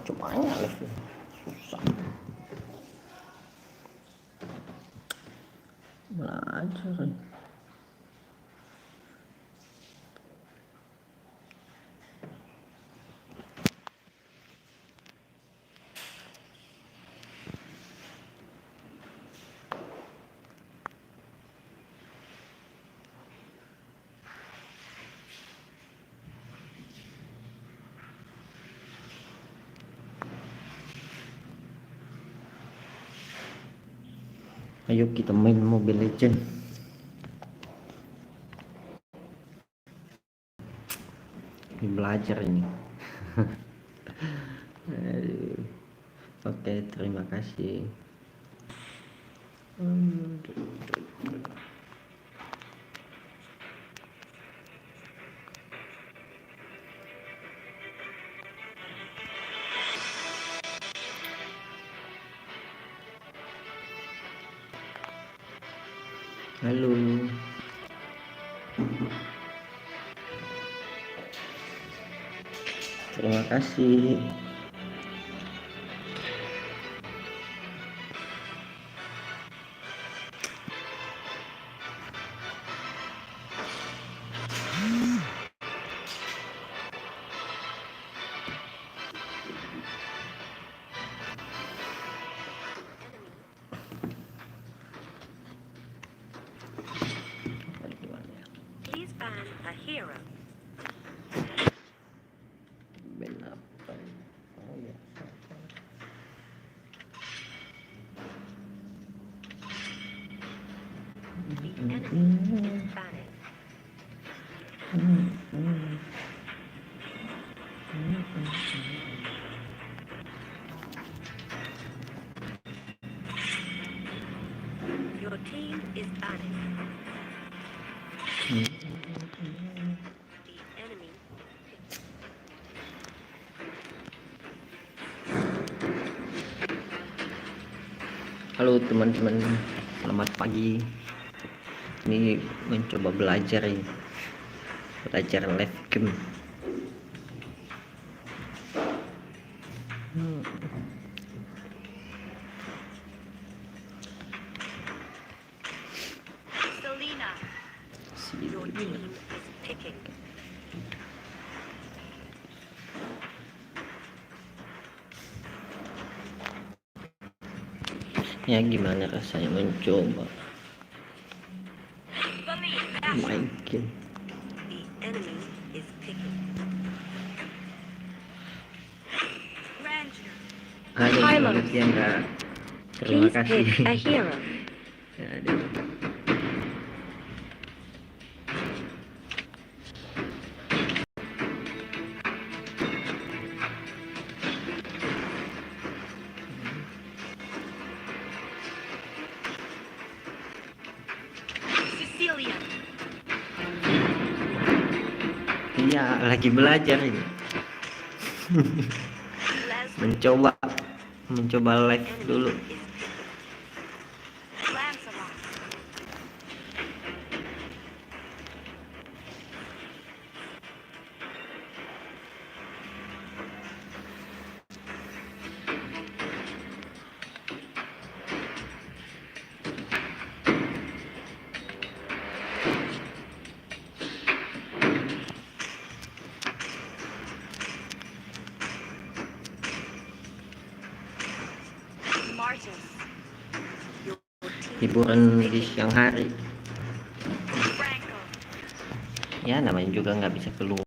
Cumanya live susah belajar. Ayo kita main Mobile Legend. Ini belajar ini. Aduh. Oke, terima kasih. Halo. Terima kasih. Please ban a hero. Benar. Oh ya. The enemy is banning. Your team is banning. The enemy. Halo teman-teman, selamat pagi. Ini mencoba belajar ini, belajar live game. Selena. Your team is picking. Ya gimana rasanya mencoba main game. The enemy is picking. Halo, selamat siang Kak. Terima Please kasih. pick a hero. Aduh. Cecilia. Iya, lagi belajar ini. mencoba live dulu. Lancelot. Martis. Your Hiburan di siang hari. Franco. Ya namanya juga nggak bisa keluar.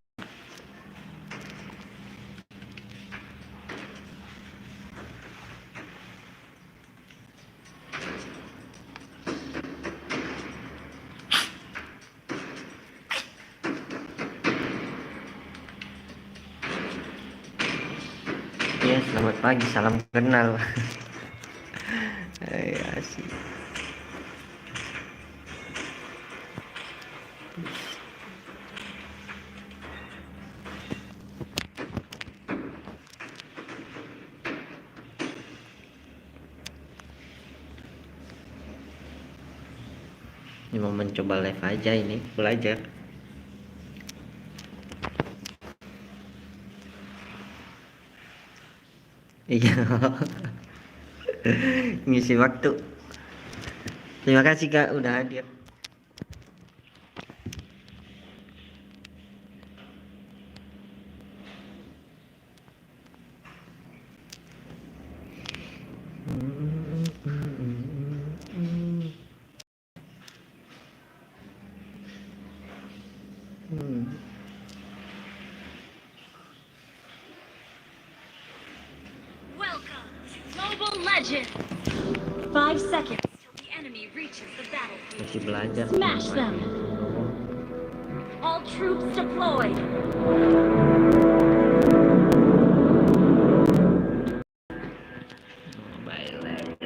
Ya selamat pagi, salam kenal. Asik. Ini mau mencoba live aja ini, belajar. Iya. Ngisi waktu. Terima kasih Kak udah hadir. Welcome to Global Legends. 5 seconds till the enemy reaches the battlefield. Masih belajar. Smash them. All troops deployed. Mobile Legends.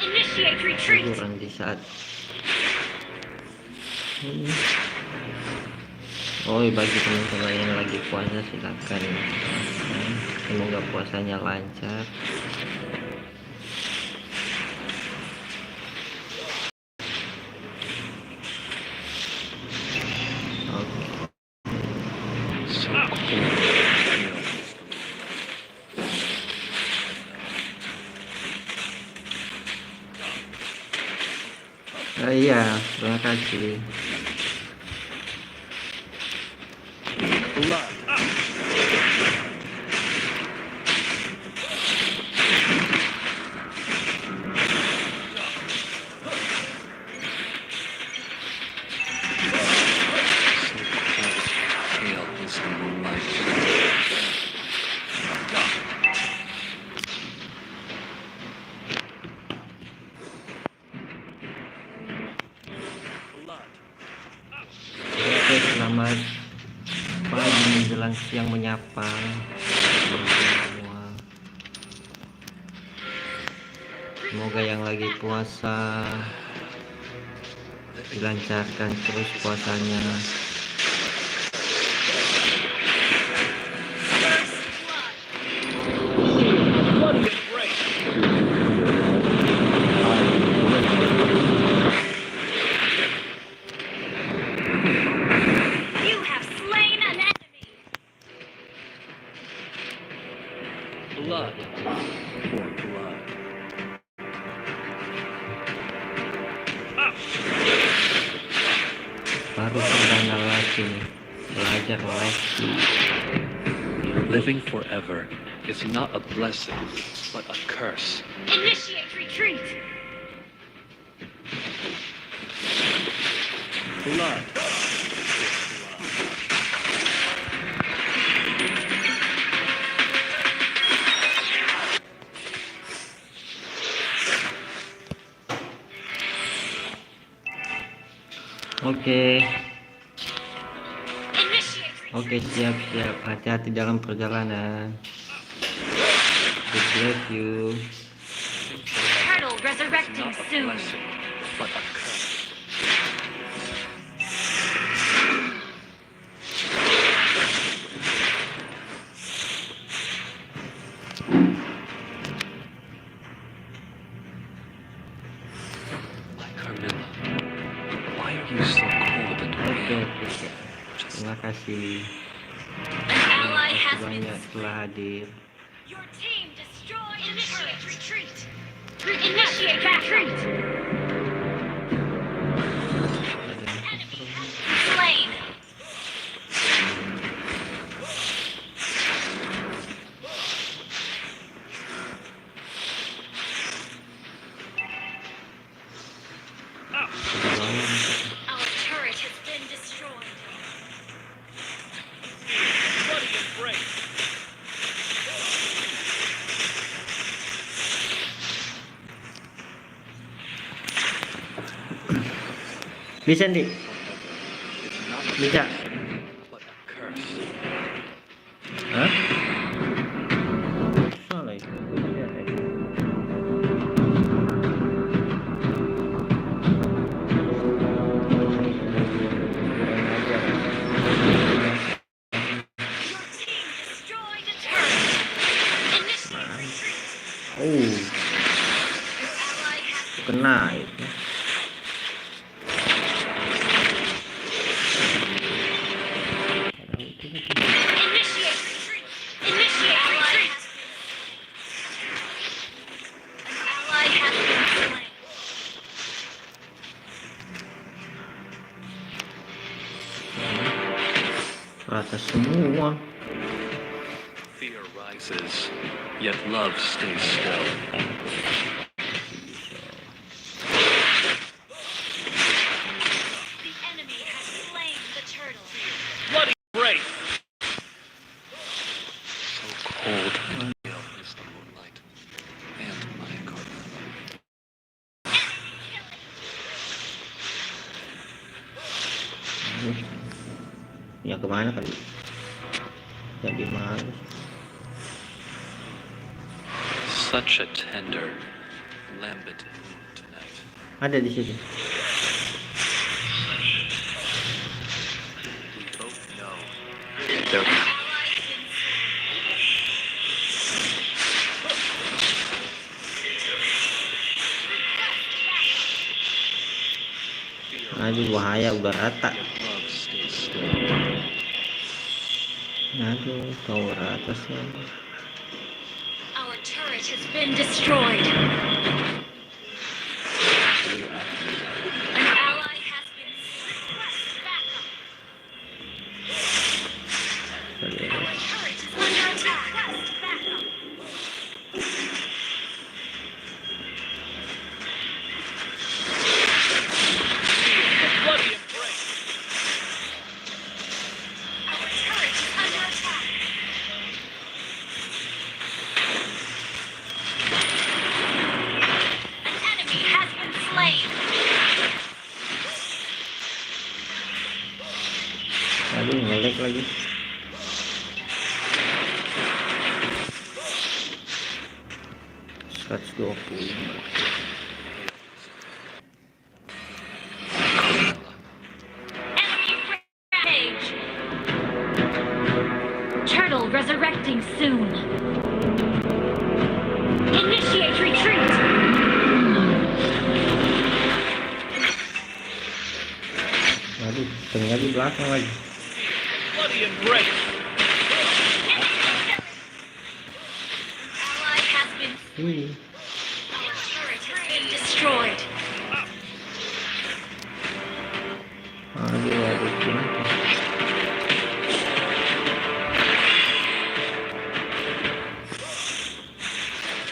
Initiate retreat. Hiburan di saat ini. Oh, bagi teman-teman yang lagi puasa silakan. Semoga puasanya lancar. Iya, terima kasih. Oke, selamat pagi menjelang siang menyapa semua. Semoga yang lagi puasa dilancarkan terus puasanya. You have slain an enemy. Blood for blood. Baru perdana lagi nih, belajar lagi. Living forever is not a blessing, but a curse. Initiate retreat. Blood. Oke, Initiate retreat. oke, siap. Hati-hati dalam perjalanan. God bless you. Turtle Is resurrecting not a soon. blessing, but a curse. My Carmilla, why are you so cold and Oke, pale? terima kasih. An ally Terima has kasih been banyak telah hadir. Your team destroyed. Initiate retreat. Initiate retreat. Enemy has been slain. Our turret has been destroyed. Bisa Ndi? Bisa. But a curse. Hah? Salah itu. Iya, Your team destroyed a turret. Initiate retreat. Oh, Your ally has been kena itu. Initiate retreat. Initiate retreat. An ally has been slain. Rata semua. Fear rises, yet love stays still. The enemy has slain the turtle. Bloody break! So cold and pale is the moonlight, and my Carmela. Ya kemana kali? Jadi malu. Such a tender, lambent moon tonight. Ada di situ. We both know there Aduh bahaya udah rata. love stays still. Aduh kau rata sih. Our turret has been destroyed. An ally has been slain. Backup. Our turret is under attack. Backup. Bloody embrace! Our turret is under attack. An enemy has been slain. Aduh ngelek lagi. Seratus 120. Carmela. Enemy rampage. Turtle resurrecting soon. Initiate retreat. Aduh tengah di belakang lagi. Bloody embrace! Ally has been. Wih. Our turret has been destroyed. Aduh kenapa?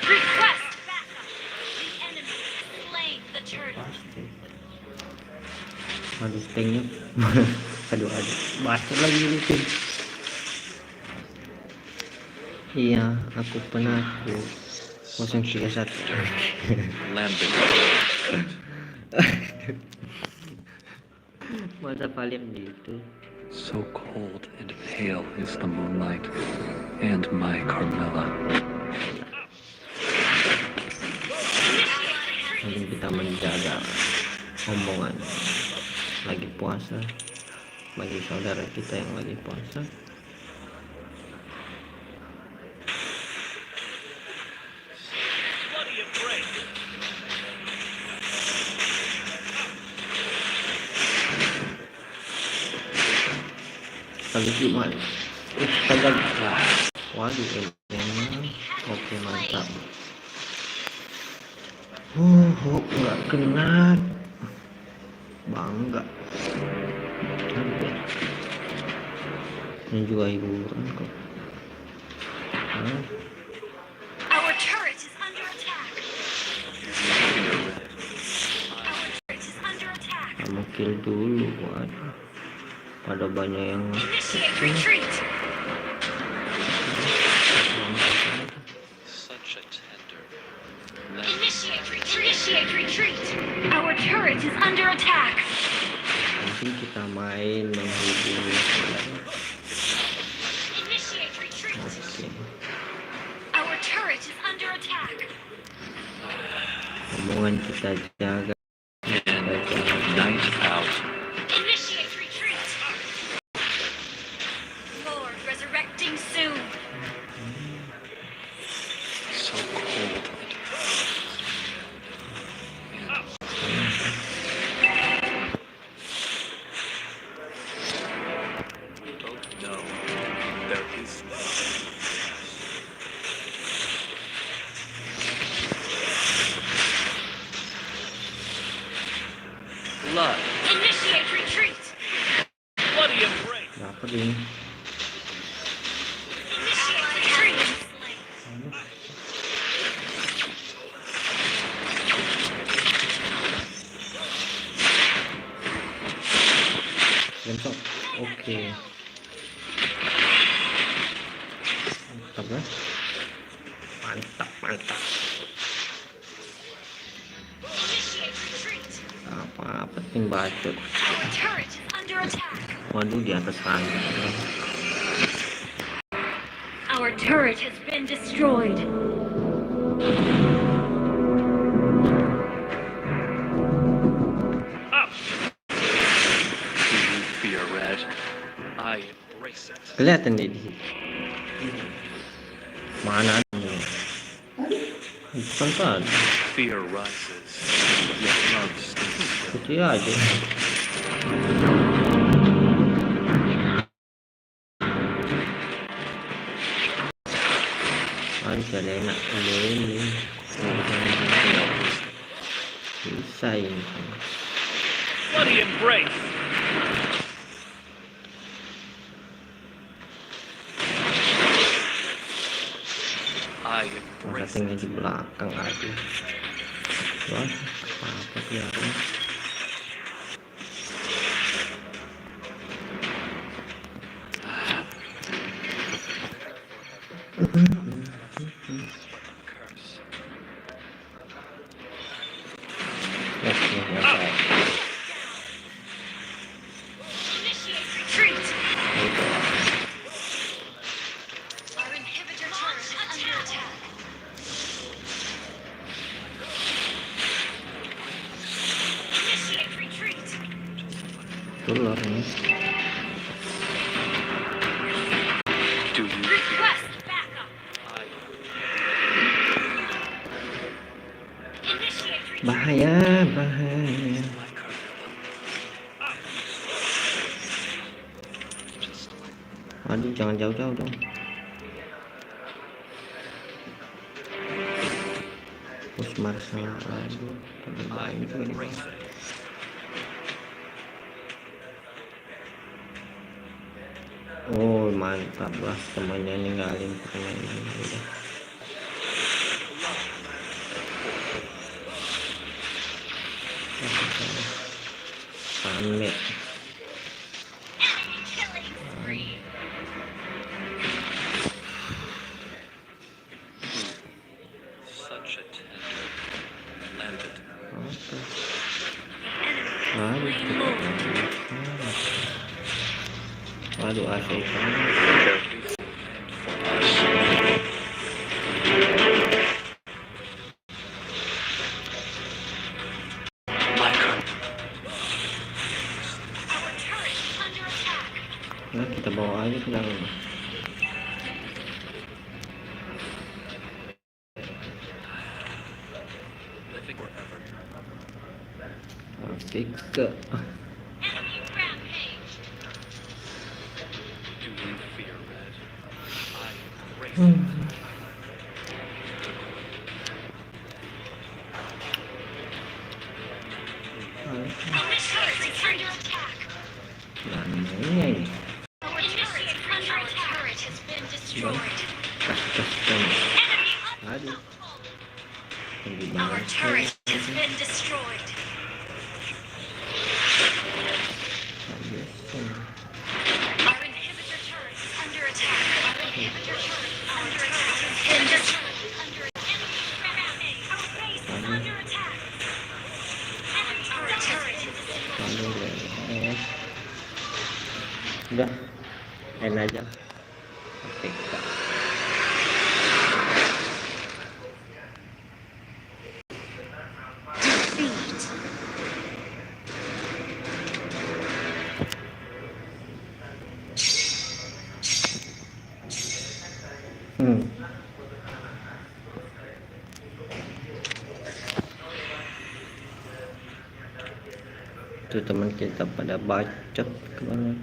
Request backup. The enemy has slain the turtle. Pasti. Aduh tanknya. aduh bacot lagi ini tim. Iya aku penakut. 031. Lambent. Masa Valiant gitu. So cold and pale is the moonlight, and my Carmela. Mungkin kita menjaga omongan lagi puasa bagi saudara kita yang lagi puasa. Bloody embrace! Kali Jumat tagal. Waduh emangnya oke mantap. Nggak kena, bangga. Ini juga hiburan kok. Hah? Our turret is under attack. Our turret is under attack. Kamu kill dulu, waduh. Pada banyak yang Initiate retreat. Such a tender, Initiate retreat. Initiate retreat. Our turret is under attack. nanti kita main menghubungi. Initiate retreat. Oke. Our turret is under attack. Omongan kita jaga. and night out. Initiate retreat. Lord resurrecting soon. So cold and we both know Masuk. Oke. Mantap lah. Mantap. Initiate retreat. Apa tim bacot. Our turret is under attack. Waduh, di atas sana. Our turret has been destroyed. Do you fear red? I embrace it. Kelihatan deh di situ. Mana ada? Bukan tadi. Fear rises, yet love stays still. Putih aja. Bisa enak ini. Bisa ini. Bloody embrace! I embrace Katanya it. di belakang aja. Wah, apa kelihatan? Curse. Initiate retreat. Our inhibitor turret is under attack. Initiate retreat. Tular nih. Do you fear? Request backup. I Initiate retreat. Bahaya. my curse. Just Aduh, jangan jauh-jauh dong. Push Marshall. Aduh, terlalu I banyak ini. embrace it. Oh, mantap lah, temannya ninggalin permainan. Udah. Rame. Enemy killing spree. Such a tender landed. Apa? Enemy Aduh, slain Lord. waduh, asik. Everything for us. My curse. Our turret is under attack. Nah, kita bawa aja ke dalam. Living forever. Oke, ke. Enemy rampage. Do you fear red? I embrace it. Our turret is under attack. Nah, ini Our turret has been destroyed. kasih. Enemy Aduh, tinggi Our banget. turret has been destroyed. Our inhibitor turret is under attack. Our inhibitor turret is under attack. Been destroyed. Under enemy rampage. Our base is under attack. Enemy turret has been destroyed. Udah, main aja. Oke, kita. Defeat. Tuh teman kita pada bacot kemana?